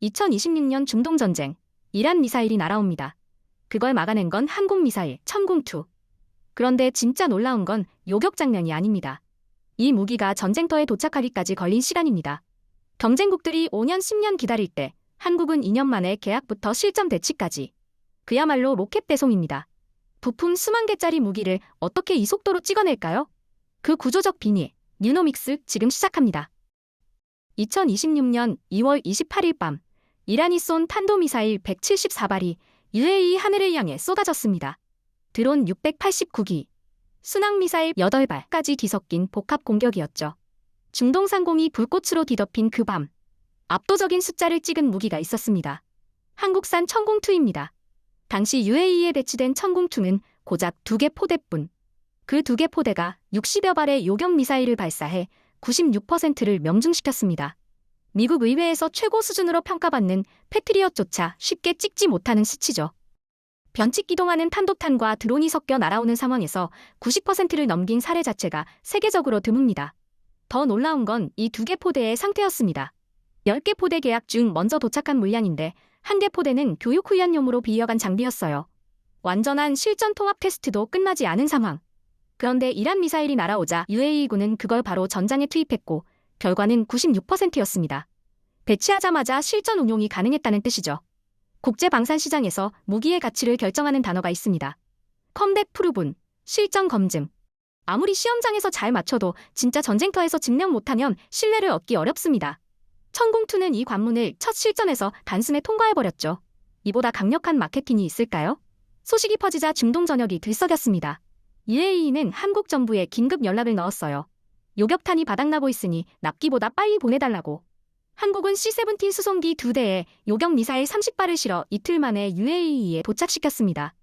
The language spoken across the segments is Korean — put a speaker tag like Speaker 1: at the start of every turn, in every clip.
Speaker 1: 2026년 중동전쟁, 이란 미사일이 날아옵니다. 그걸 막아낸 건 한국 미사일 천궁2. 그런데 진짜 놀라운 건 요격 장면이 아닙니다. 이 무기가 전쟁터에 도착하기까지 걸린 시간입니다. 경쟁국들이 5년, 10년 기다릴 때 한국은 2년 만에 계약부터 실전 배치까지. 그야말로 로켓 배송입니다. 부품 수만 개짜리 무기를 어떻게 이 속도로 찍어낼까요? 그 구조적 비밀, 뉴노믹스 지금 시작합니다. 2026년 2월 28일 밤, 이란이 쏜 탄도미사일 174발이 UAE 하늘을 향해 쏟아졌습니다. 드론 689기, 순항미사일 8발까지 뒤섞인 복합 공격이었죠. 중동 상공이 불꽃으로 뒤덮인 그 밤, 압도적인 숫자를 찍은 무기가 있었습니다. 한국산 천궁2입니다. 당시 UAE에 배치된 천궁2는 고작 2개 포대뿐. 그 2개 포대가 60여 발의 요격 미사일을 발사해 96%를 명중시켰습니다. 미국 의회에서 최고 수준으로 평가받는 패트리엇조차 쉽게 찍지 못하는 수치죠. 변칙 기동하는 탄도탄과 드론이 섞여 날아오는 상황에서 90%를 넘긴 사례 자체가 세계적으로 드뭅니다. 더 놀라운 건 이 2개 포대의 상태였습니다. 10개 포대 계약 중 먼저 도착한 물량인데 1개 포대는 교육 훈련용으로 빌려간 장비였어요. 완전한 실전 통합 테스트도 끝나지 않은 상황. 그런데 이란 미사일이 날아오자 UAE군은 그걸 바로 전장에 투입했고 결과는 96%였습니다. 배치하자마자 실전 운용이 가능했다는 뜻이죠. 국제방산시장에서 무기의 가치를 결정하는 단어가 있습니다. 컴뱃 프루븐, 실전 검증. 아무리 시험장에서 잘 맞춰도 진짜 전쟁터에서 증명 못하면 신뢰를 얻기 어렵습니다. 천궁2는 이 관문을 첫 실전에서 단숨에 통과해버렸죠. 이보다 강력한 마케팅이 있을까요? 소식이 퍼지자 중동 전역이 들썩였습니다. UAE는 한국 정부에 긴급 연락을 넣었어요. 요격탄이 바닥나고 있으니 납기보다 빨리 보내달라고. 한국은 C-17 수송기 2대에 요격 미사일 30발을 실어 이틀 만에 UAE에 도착시켰습니다.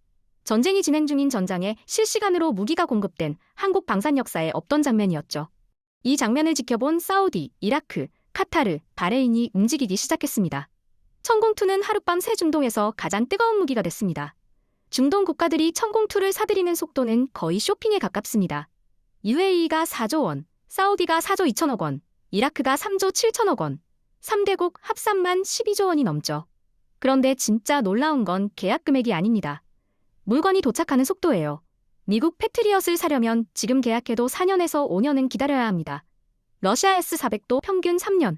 Speaker 1: 전쟁이 진행 중인 전장에 실시간으로 무기가 공급된 한국 방산 역사에 없던 장면이었죠. 이 장면을 지켜본 사우디, 이라크, 카타르, 바레인이 움직이기 시작했습니다. 천궁2는 하룻밤 새 중동에서 가장 뜨거운 무기가 됐습니다. 중동 국가들이 천궁2를 사들이는 속도는 거의 쇼핑에 가깝습니다. UAE가 4조 원, 사우디가 4조 2천억 원, 이라크가 3조 7천억 원, 3개국 합산만 12조 원이 넘죠. 그런데 진짜 놀라운 건 계약 금액이 아닙니다. 물건이 도착하는 속도예요. 미국 패트리엇을 사려면 지금 계약해도 4년에서 5년은 기다려야 합니다. 러시아 S-400도 평균 3년.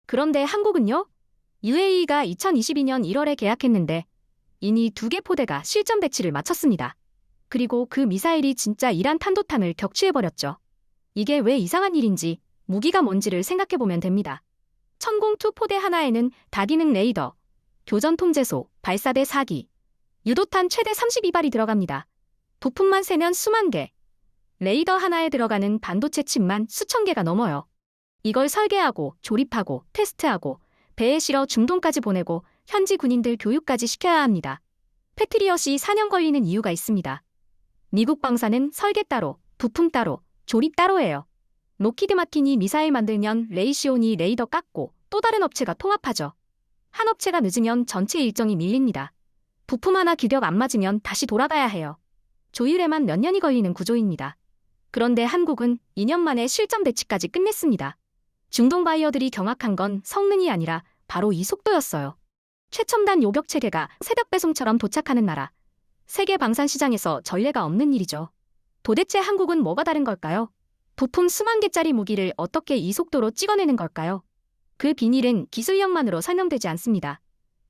Speaker 1: 그런데 한국은요? UAE가 2022년 1월에 계약했는데 이미 2개 포대가 실전 배치를 마쳤습니다. 그리고 그 미사일이 진짜 이란 탄도탄을 격추해버렸죠. 이게 왜 이상한 일인지, 무기가 뭔지를 생각해보면 됩니다. 천궁2 포대 하나에는 다기능 레이더, 교전 통제소, 발사대 4기, 유도탄 최대 32발이 들어갑니다. 부품만 세면 수만 개. 레이더 하나에 들어가는 반도체 칩만 수천 개가 넘어요. 이걸 설계하고, 조립하고, 테스트하고, 배에 실어 중동까지 보내고, 현지 군인들 교육까지 시켜야 합니다. 패트리엇이 4년 걸리는 이유가 있습니다. 미국 방사는 설계 따로, 부품 따로, 조립 따로예요. 로키드 마틴이 미사일 만들면 레이시온이 레이더 깎고 또 다른 업체가 통합하죠. 한 업체가 늦으면 전체 일정이 밀립니다. 부품 하나 규격 안 맞으면 다시 돌아가야 해요. 조율에만 몇 년이 걸리는 구조입니다. 그런데 한국은 2년 만에 실전 배치까지 끝냈습니다. 중동 바이어들이 경악한 건 성능이 아니라 바로 이 속도였어요. 최첨단 요격 체계가 새벽 배송처럼 도착하는 나라. 세계 방산 시장에서 전례가 없는 일이죠. 도대체 한국은 뭐가 다른 걸까요? 부품 수만 개짜리 무기를 어떻게 이 속도로 찍어내는 걸까요? 그 비밀은 기술력만으로 설명되지 않습니다.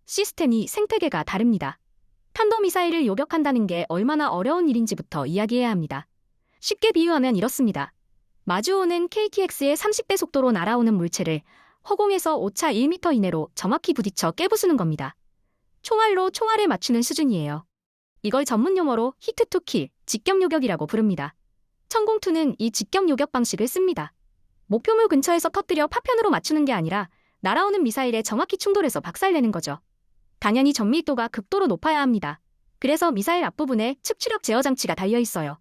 Speaker 1: 시스템이 생태계가 다릅니다. 탄도미사일을 요격한다는 게 얼마나 어려운 일인지부터 이야기해야 합니다. 쉽게 비유하면 이렇습니다. 마주오는 KTX의 30배 속도로 날아오는 물체를 허공에서 오차 1m 이내로 정확히 부딪혀 깨부수는 겁니다. 총알로 총알을 맞추는 수준이에요. 이걸 전문 용어로 히트 투 킬, 직격 요격이라고 부릅니다. 천궁2는 이 직격 요격 방식을 씁니다. 목표물 근처에서 터뜨려 파편으로 맞추는 게 아니라 날아오는 미사일에 정확히 충돌해서 박살내는 거죠. 당연히 전밀도가 극도로 높아야 합니다. 그래서 미사일 앞부분에 측추력 제어 장치가 달려 있어요.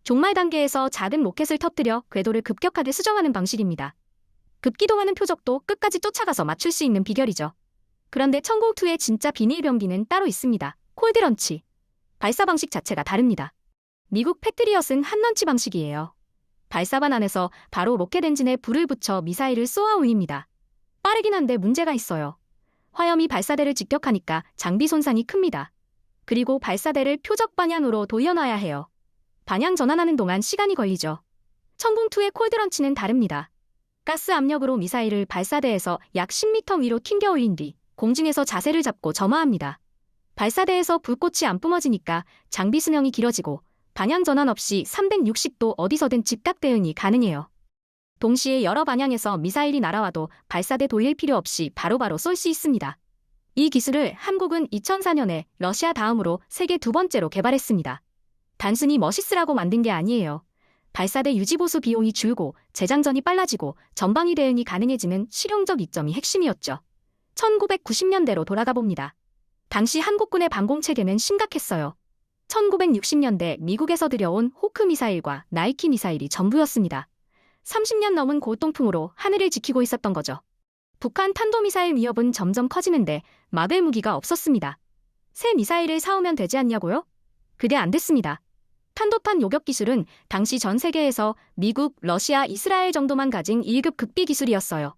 Speaker 1: 종말 단계에서 작은 로켓을 터뜨려 궤도를 급격하게 수정하는 방식입니다. 급기동하는 표적도 끝까지 쫓아가서 맞출 수 있는 비결이죠. 그런데 천궁2의 진짜 비밀 병기는 따로 있습니다. 콜드런치. 발사 방식 자체가 다릅니다. 미국 패트리엇은 한런치 방식이에요. 발사반 안에서 바로 로켓 엔진에 불을 붙여 미사일을 쏘아 올립니다. 빠르긴 한데 문제가 있어요. 화염이 발사대를 직격하니까 장비 손상이 큽니다. 그리고 발사대를 표적 방향으로 돌려놔야 해요. 방향 전환하는 동안 시간이 걸리죠. 천궁2의 콜드런치는 다릅니다. 가스 압력으로 미사일을 발사대에서 약 10m 위로 튕겨 올린 뒤 공중에서 자세를 잡고 점화합니다. 발사대에서 불꽃이 안 뿜어지니까 장비 수명이 길어지고 방향 전환 없이 360도 어디서든 즉각 대응이 가능해요. 동시에 여러 방향에서 미사일이 날아와도 발사대 돌릴 필요 없이 바로바로 쏠 수 있습니다. 이 기술을 한국은 2004년에 러시아 다음으로 세계 두 번째로 개발했습니다. 단순히 멋있으라고 만든 게 아니에요. 발사대 유지보수 비용이 줄고 재장전이 빨라지고 전방위 대응이 가능해지는 실용적 이점이 핵심이었죠. 1990년대로 돌아가 봅니다. 당시 한국군의 방공체계는 심각했어요. 1960년대 미국에서 들여온 호크 미사일과 나이키 미사일이 전부였습니다. 30년 넘은 고통풍으로 하늘을 지키고 있었던 거죠. 북한 탄도미사일 위협은 점점 커지는데 막을 무기가 없었습니다. 새 미사일을 사오면 되지 않냐고요? 그게 안 됐습니다. 탄도탄 요격 기술은 당시 전 세계에서 미국, 러시아, 이스라엘 정도만 가진 1급 극비 기술이었어요.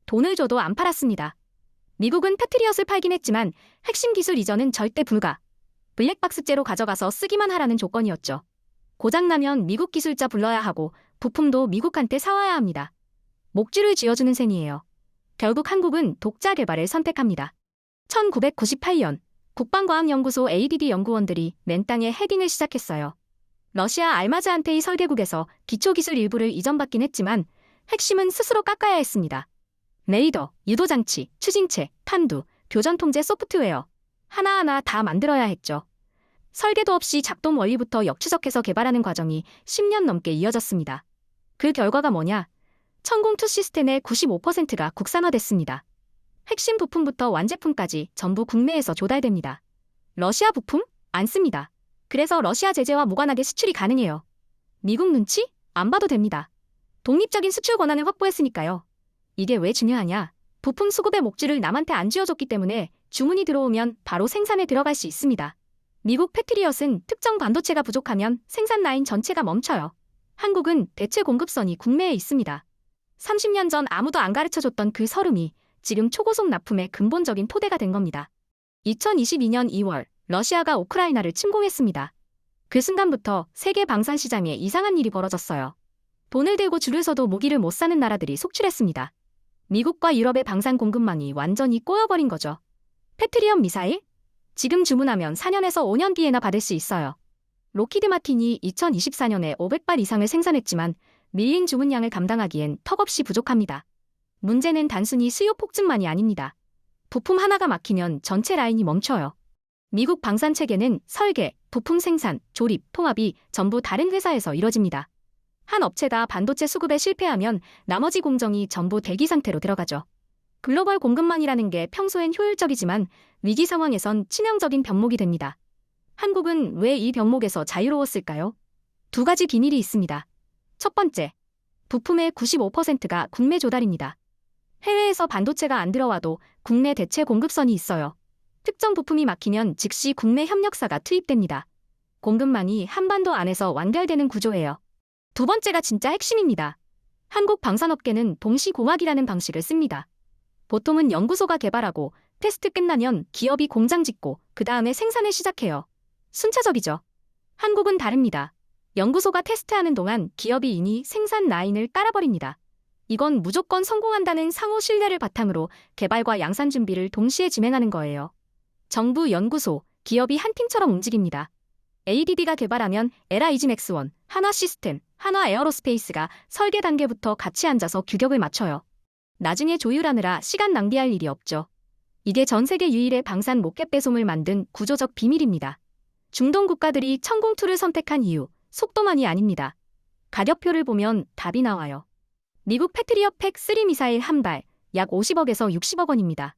Speaker 1: 돈을 줘도 안 팔았습니다. 미국은 패트리엇을 팔긴 했지만 핵심 기술 이전은 절대 불가. 블랙박스째로 가져가서 쓰기만 하라는 조건이었죠. 고장나면 미국 기술자 불러야 하고 부품도 미국한테 사와야 합니다. 목줄을 쥐어주는 셈이에요. 결국 한국은 독자 개발을 선택합니다. 1998년 국방과학연구소 ADD 연구원들이 맨 땅에 헤딩을 시작했어요. 러시아 알마즈한테의 설계국에서 기초기술 일부를 이전받긴 했지만 핵심은 스스로 깎아야 했습니다. 레이더, 유도장치, 추진체, 탄두, 교전통제 소프트웨어 하나하나 다 만들어야 했죠. 설계도 없이 작동 원리부터 역추적해서 개발하는 과정이 10년 넘게 이어졌습니다. 그 결과가 뭐냐? 천궁2 시스템의 95%가 국산화됐습니다. 핵심 부품부터 완제품까지 전부 국내에서 조달됩니다. 러시아 부품? 안 씁니다. 그래서 러시아 제재와 무관하게 수출이 가능해요. 미국 눈치? 안 봐도 됩니다. 독립적인 수출 권한을 확보했으니까요. 이게 왜 중요하냐? 부품 수급의 목줄을 남한테 안 쥐어줬기 때문에 주문이 들어오면 바로 생산에 들어갈 수 있습니다. 미국 패트리엇은 특정 반도체가 부족하면 생산 라인 전체가 멈춰요. 한국은 대체 공급선이 국내에 있습니다. 30년 전 아무도 안 가르쳐줬던 그 서름이 지금 초고속 납품의 근본적인 토대가 된 겁니다. 2022년 2월 러시아가 우크라이나를 침공했습니다. 그 순간부터 세계 방산 시장에 이상한 일이 벌어졌어요. 돈을 들고 줄을 서도 무기를 못 사는 나라들이 속출했습니다. 미국과 유럽의 방산 공급망이 완전히 꼬여버린 거죠. 패트리엇 미사일? 지금 주문하면 4년에서 5년 뒤에나 받을 수 있어요. 로키드 마틴이 2024년에 500발 이상을 생산했지만 밀린 주문량을 감당하기엔 턱없이 부족합니다. 문제는 단순히 수요 폭증만이 아닙니다. 부품 하나가 막히면 전체 라인이 멈춰요. 미국 방산 체계는 설계, 부품 생산, 조립, 통합이 전부 다른 회사에서 이뤄집니다. 한 업체가 반도체 수급에 실패하면 나머지 공정이 전부 대기 상태로 들어가죠. 글로벌 공급망이라는 게 평소엔 효율적이지만 위기 상황에선 치명적인 병목이 됩니다. 한국은 왜 이 병목에서 자유로웠을까요? 두 가지 비밀이 있습니다. 첫 번째, 부품의 95%가 국내 조달입니다. 해외에서 반도체가 안 들어와도 국내 대체 공급선이 있어요. 특정 부품이 막히면 즉시 국내 협력사가 투입됩니다. 공급망이 한반도 안에서 완결되는 구조예요. 두 번째가 진짜 핵심입니다. 한국 방산업계는 동시공학이라는 방식을 씁니다. 보통은 연구소가 개발하고 테스트 끝나면 기업이 공장 짓고 그 다음에 생산을 시작해요. 순차적이죠. 한국은 다릅니다. 연구소가 테스트하는 동안 기업이 이미 생산 라인을 깔아버립니다. 이건 무조건 성공한다는 상호 신뢰를 바탕으로 개발과 양산 준비를 동시에 진행하는 거예요. 정부, 연구소, 기업이 한 팀처럼 움직입니다. ADD가 개발하면 에라 이지맥스1, 한화 시스템, 한화 에어로스페이스가 설계 단계부터 같이 앉아서 규격을 맞춰요. 나중에 조율하느라 시간 낭비할 일이 없죠. 이게 전 세계 유일의 방산 로켓 배송을 만든 구조적 비밀입니다. 중동 국가들이 천궁2를 선택한 이유, 속도만이 아닙니다. 가격표를 보면 답이 나와요. 미국 패트리엇 팩3 미사일 한 발, 약 50억에서 60억 원입니다.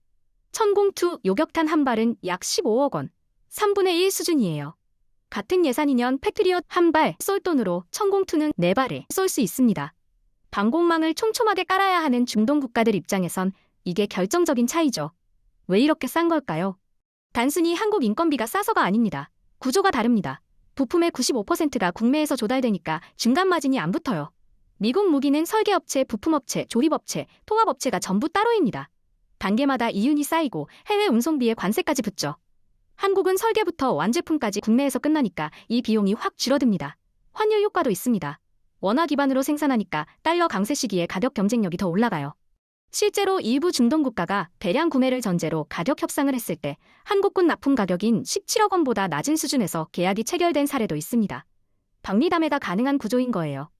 Speaker 1: 천궁2 요격탄 한 발은 약 15억 원, 3분의 1 수준이에요. 같은 예산이면 패트리엇 한 발 쏠 돈으로 천궁2는 4발을 쏠 수 있습니다. 방공망을 촘촘하게 깔아야 하는 중동 국가들 입장에선 이게 결정적인 차이죠. 왜 이렇게 싼 걸까요? 단순히 한국 인건비가 싸서가 아닙니다. 구조가 다릅니다. 부품의 95%가 국내에서 조달되니까 중간 마진이 안 붙어요. 미국 무기는 설계업체, 부품업체, 조립업체, 통합업체가 전부 따로입니다. 단계마다 이윤이 쌓이고 해외 운송비에 관세까지 붙죠. 한국은 설계부터 완제품까지 국내에서 끝나니까 이 비용이 확 줄어듭니다. 환율 효과도 있습니다. 원화 기반으로 생산하니까 달러 강세 시기에 가격 경쟁력이 더 올라가요. 실제로 일부 중동 국가가 대량 구매를 전제로 가격 협상을 했을 때 한국군 납품 가격인 17억 원보다 낮은 수준에서 계약이 체결된 사례도 있습니다. 박리담회가 가능한 구조인 거예요.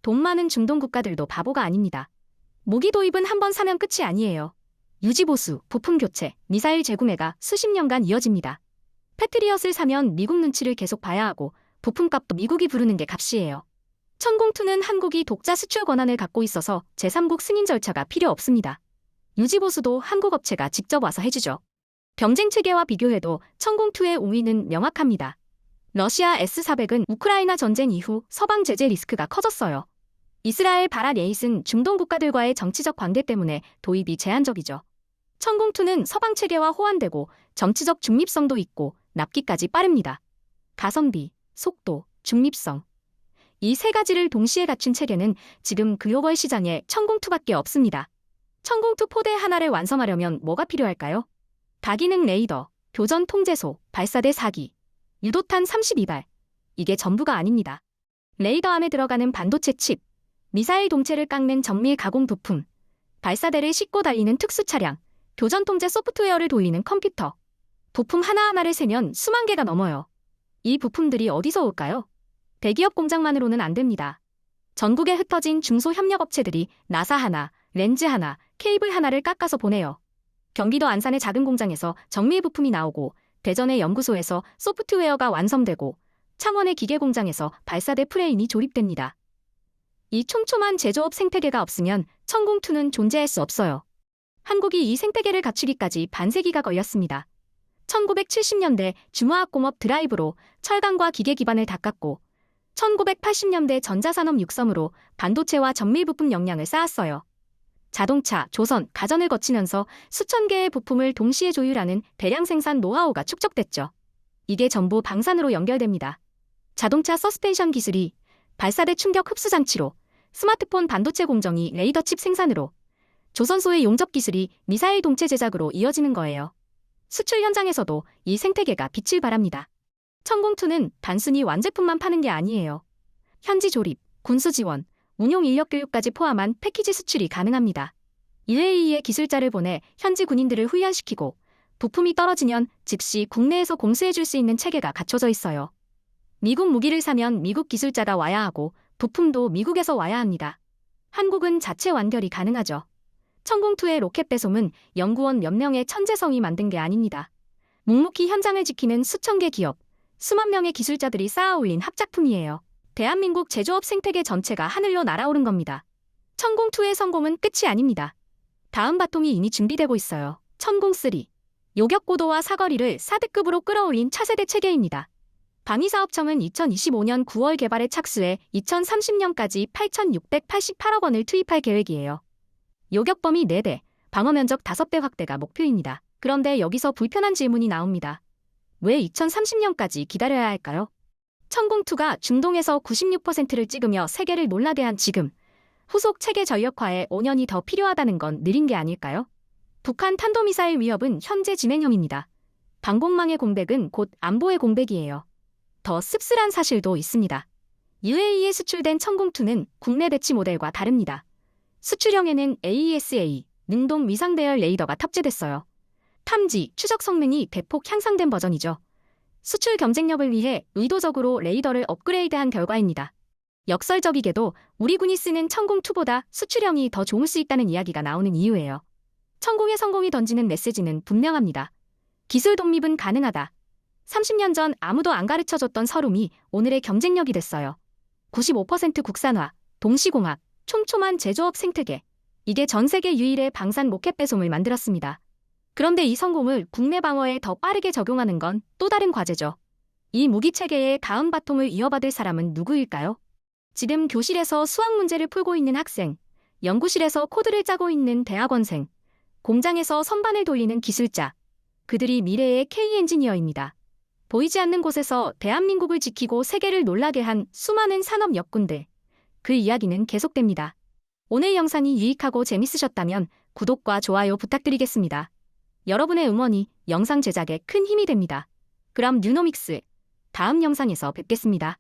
Speaker 1: 돈 많은 중동 국가들도 바보가 아닙니다. 무기 도입은 한 번 사면 끝이 아니에요. 유지보수, 부품 교체, 미사일 재구매가 수십 년간 이어집니다. 패트리엇을 사면 미국 눈치를 계속 봐야 하고 부품값도 미국이 부르는 게 값이에요. 천공2는 한국이 독자 수출 권한을 갖고 있어서 제3국 승인 절차가 필요 없습니다. 유지보수도 한국 업체가 직접 와서 해주죠. 경쟁 체계와 비교해도 천공2의 우위는 명확합니다. 러시아 S-400은 우크라이나 전쟁 이후 서방 제재 리스크가 커졌어요. 이스라엘 바랄 에잇은 중동 국가들과의 정치적 관계 때문에 도입이 제한적이죠. 천공2는 서방 체계와 호환되고 정치적 중립성도 있고 납기까지 빠릅니다. 가성비, 속도, 중립성. 이 세 가지를 동시에 갖춘 체계는 지금 글로벌 시장에 천공2밖에 없습니다. 천공2 포대 하나를 완성하려면 뭐가 필요할까요? 다기능 레이더, 교전 통제소, 발사대 4기, 유도탄 32발. 이게 전부가 아닙니다. 레이더 안에 들어가는 반도체 칩, 미사일 동체를 깎는 정밀 가공 부품, 발사대를 싣고 달리는 특수 차량, 교전 통제 소프트웨어를 돌리는 컴퓨터. 부품 하나하나를 세면 수만 개가 넘어요. 이 부품들이 어디서 올까요? 대기업 공장만으로는 안 됩니다. 전국에 흩어진 중소협력업체들이 나사 하나, 렌즈 하나, 케이블 하나를 깎아서 보내요. 경기도 안산의 작은 공장에서 정밀 부품이 나오고 대전의 연구소에서 소프트웨어가 완성되고 창원의 기계공장에서 발사대 프레임이 조립됩니다. 이 촘촘한 제조업 생태계가 없으면 천공2는 존재할 수 없어요. 한국이 이 생태계를 갖추기까지 반세기가 걸렸습니다. 1970년대 중화학공업 드라이브로 철강과 기계 기반을 닦았고 1980년대 전자산업 육성으로 반도체와 전밀부품 역량을 쌓았어요. 자동차, 조선, 가전을 거치면서 수천 개의 부품을 동시에 조율하는 대량 생산 노하우가 축적됐죠. 이게 전부 방산으로 연결됩니다. 자동차 서스펜션 기술이 발사대 충격 흡수 장치로, 스마트폰 반도체 공정이 레이더 칩 생산으로, 조선소의 용접 기술이 미사일 동체 제작으로 이어지는 거예요. 수출 현장에서도 이 생태계가 빛을 발합니다. 천공2는 단순히 완제품만 파는 게 아니에요. 현지 조립, 군수 지원, 운용 인력 교육까지 포함한 패키지 수출이 가능합니다. UAE에 기술자를 보내 현지 군인들을 훈련시키고 부품이 떨어지면 즉시 국내에서 공수해줄 수 있는 체계가 갖춰져 있어요. 미국 무기를 사면 미국 기술자가 와야 하고 부품도 미국에서 와야 합니다. 한국은 자체 완결이 가능하죠. 천공2의 로켓 배송은 연구원 몇 명의 천재성이 만든 게 아닙니다. 묵묵히 현장을 지키는 수천 개 기업, 수만 명의 기술자들이 쌓아 올린 합작품이에요. 대한민국 제조업 생태계 전체가 하늘로 날아오른 겁니다. 천공2의 성공은 끝이 아닙니다. 다음 바통이 이미 준비되고 있어요. 천공3. 요격고도와 사거리를 4등급으로 끌어올린 차세대 체계입니다. 방위사업청은 2025년 9월 개발에 착수해 2030년까지 8,688억 원을 투입할 계획이에요. 요격범위 4대, 방어면적 5배 확대가 목표입니다. 그런데 여기서 불편한 질문이 나옵니다. 왜 2030년까지 기다려야 할까요? 천공2가 중동에서 96%를 찍으며 세계를 놀라게 한 지금, 후속 체계 전력화에 5년이 더 필요하다는 건 느린 게 아닐까요? 북한 탄도미사일 위협은 현재 진행형입니다. 방공망의 공백은 곧 안보의 공백이에요. 더 씁쓸한 사실도 있습니다. UAE에 수출된 천공2는 국내 배치 모델과 다릅니다. 수출형에는 AESA, 능동 위상대열 레이더가 탑재됐어요. 탐지, 추적 성능이 대폭 향상된 버전이죠. 수출 경쟁력을 위해 의도적으로 레이더를 업그레이드한 결과입니다. 역설적이게도 우리 군이 쓰는 천공2보다 수출형이 더 좋을 수 있다는 이야기가 나오는 이유예요. 천공의 성공이 던지는 메시지는 분명합니다. 기술 독립은 가능하다. 30년 전 아무도 안 가르쳐줬던 서름이 오늘의 경쟁력이 됐어요. 95% 국산화, 동시공학, 촘촘한 제조업 생태계. 이게 전 세계 유일의 방산 로켓 배송을 만들었습니다. 그런데 이 성공을 국내 방어에 더 빠르게 적용하는 건 또 다른 과제죠. 이 무기체계의 다음 바통을 이어받을 사람은 누구일까요? 지금 교실에서 수학 문제를 풀고 있는 학생, 연구실에서 코드를 짜고 있는 대학원생, 공장에서 선반을 돌리는 기술자. 그들이 미래의 K-엔지니어입니다. 보이지 않는 곳에서 대한민국을 지키고 세계를 놀라게 한 수많은 산업 역군들. 그 이야기는 계속됩니다. 오늘 영상이 유익하고 재밌으셨다면 구독과 좋아요 부탁드리겠습니다. 여러분의 응원이 영상 제작에 큰 힘이 됩니다. 그럼 뉴노믹스 다음 영상에서 뵙겠습니다.